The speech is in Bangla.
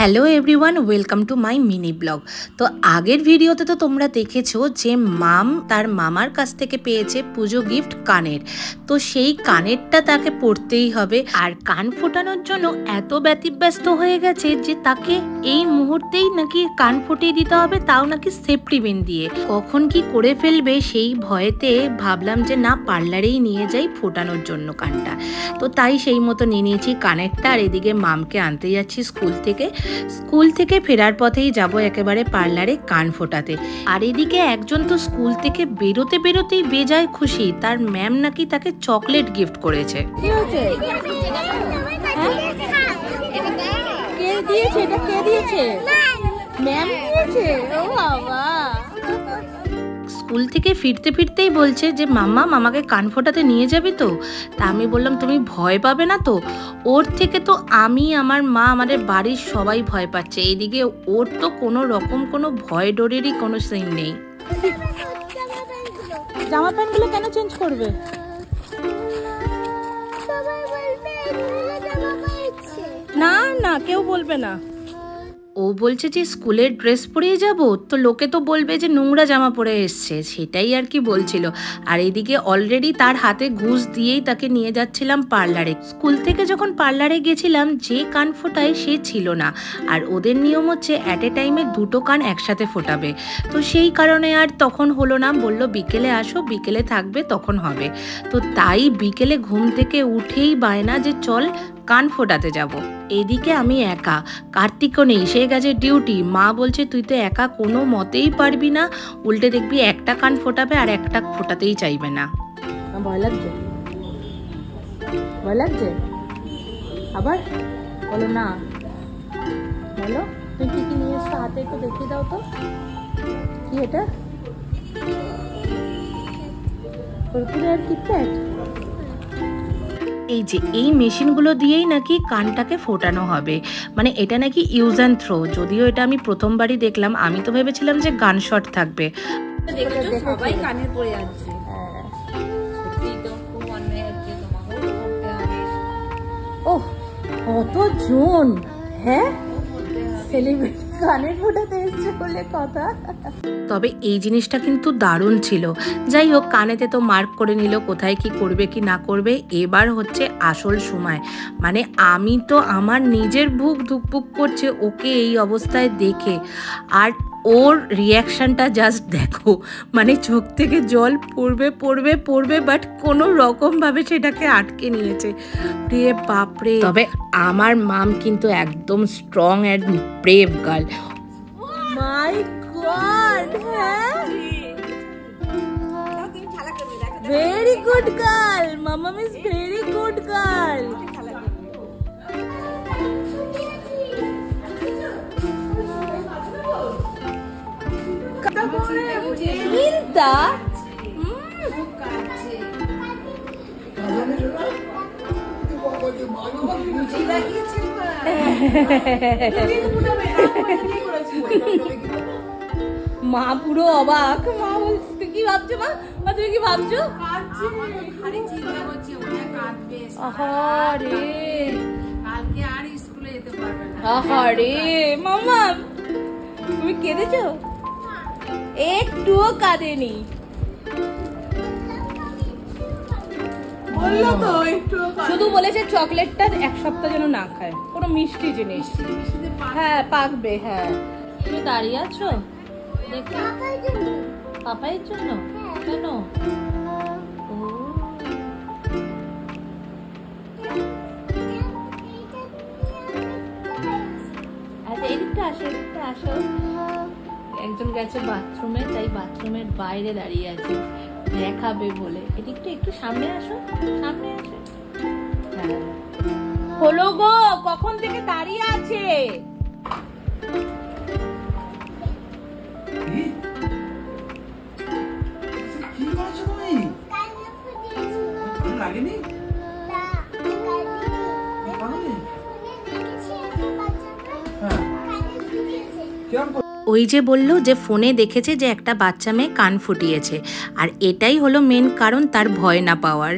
Hello everyone, welcome to my mini blog. তো আগের ভিডিওতে তো তোমরা দেখেছো যে মাম তার মামার কাছ থেকে পেয়েছে পুজো গিফট কানের। তো সেই কানেরটা তাকে পরতেই হবে, আর কান ফোটানোর জন্য এত ব্যতিব্যস্ত হয়ে গেছে যে তাকে এই মুহূর্তেই নাকি কান ফুটিয়ে দিতে হবে, তাও নাকি সেফটি পিন দিয়ে। কখন কি করে ফেলবে সেই ভয়েতে ভাবলাম যে না, পার্লারেই নিয়ে যাই ফোটানোর জন্য কানটা। তো তাই সেই মতো নিয়ে নিয়েছি কানেরটা, আর এদিকে মামকে আনতে যাচ্ছি স্কুল থেকে ফেরার পথেই যাব একেবারে পার্লারে কান ফোটাতে। আর এদিকে একজন তো স্কুল থেকে বেরোতেই বেজায় খুশি, তার ম্যাম নাকি তাকে চকলেট গিফট করেছে। কি হয়েছে? কে দিয়েছে? এটা কে দিয়েছে? ম্যাম দিয়েছে? ও বাবা! স্কুল থেকে ফিরতেই বলছে যে মামাকে কান ফোটাতে নিয়ে যাবি তো? তা আমি বললাম তুমি ভয় পাবে না তো? ওর থেকে তো আমি, আমার মা, আমাদের বাড়ির সবাই ভয় পাচ্ছে। এইদিকে ওর তো কোনো রকম কোনো ভয় ডরেরই কোনো সিন নেই। জামা প্যান্টগুলো কেন চেঞ্জ করবে? না না, কেউ বলবে না। ও বলছে যে স্কুলের ড্রেস পরিয়ে যাব, তো লোকে তো বলবে যে নোংরা জামা পরে এসছে, সেটাই আর কি বলছিল। আর এদিকে অলরেডি তার হাতে ঘুষ দিয়েই তাকে নিয়ে যাচ্ছিলাম পার্লারে। স্কুল থেকে যখন পার্লারে গেছিলাম, যে কান ফোটায় সে ছিল না, আর ওদের নিয়ম হচ্ছে অ্যাট এ টাইমে দুটো কান একসাথে ফোটাবে। তো সেই কারণে আর তখন হলো না, বলল বিকেলে আসো, বিকেলে থাকবে তখন হবে। তো তাই বিকেলে ঘুম থেকে উঠেই বায়না যে চল কান ফোটাতে যাব। এদিকে আমি একা, কার্তিকও নেই, সে গেছে ডিউটি। মা বলছে তুই তো একা কোনো মতেই পারবি না, উল্টে দেখবি একটা কান ফোটাবে আর একটা ফোটাতেই চাইবে না। ভয় লাগছে? ভয় লাগছে? আবার বলো না, বলো তুমি কি কি নিয়ে এসছো, হাতে একটু দেখিয়ে দাও তো। কি এটা? কুরকুরে আর কিটক্যাট? এই যে এই মেশিনগুলো দিয়েই নাকি কানটাকে ফোটানো হবে, মানে এটা নাকি ইউজ অ্যান্ড থ্রো। যদিও এটা আমি প্রথমবারই দেখলাম, আমি তো ভেবেছিলাম যে গান শট থাকবে। সবাই কানের পরে আছে। ওহ, কতজন! হ্যাঁ, সেলিব্রিটি কানের ফোটাতে এসছে বলে কথা। তবে এই জিনিসটা কিন্তু দারুণ ছিল। যাই হোক, কানেতে তো মার্ক করে নিল কোথায় কি করবে কি না করবে। এবার হচ্ছে আসল সময়, মানে আমি তো আমার নিজের বুক ধুকপুক করছে ওকে এই অবস্থায় দেখে, আর ওর রিয়াকশনটা জাস্ট দেখো, মানে চোখ থেকে জল পড়বে, বাট কোনো রকমভাবে সেটাকে আটকে নিয়েছে। রে বাপরে! তবে আমার মাম কিন্তু একদম strong and brave girl. My god! হ্যাঁ, ভেরি গুড গার্ল। মামা ইজ ভেরি গুড গার্ল। মা পুরো অবাক। মা বলছে তুই কি ভাবছো? মা তুমি কি ভাবছো? আহারে মামা, তুমি কেঁদেছো? একটুও কাঁদেনি। শুধু বলেছে চকলেটটা এক সপ্তাহ যেন না খায়, কোনো মিষ্টি জিনিস। হ্যাঁ, পাকবে। হ্যাঁ, তুমি দাঁড়িয়ে আছো দেখো। পাপাইয়ের জন্য? কেন? এদিকটা আসো। একজন গেছে বাথরুমে, তাই বাথরুমের বাইরে দাঁড়িয়ে আছে, দেখাবে বলে। এদিকটা একটু সামনে আসো। হ্যাঁ, হলো গো, কখন থেকে দাঁড়িয়ে আছে। ওই যে বললো যে ফোনে দেখেছে যে একটা বাচ্চা মেয়ে কান ফুটিয়েছে, আর এটাই হলো মেন কারণ তার ভয় না পাওয়ার।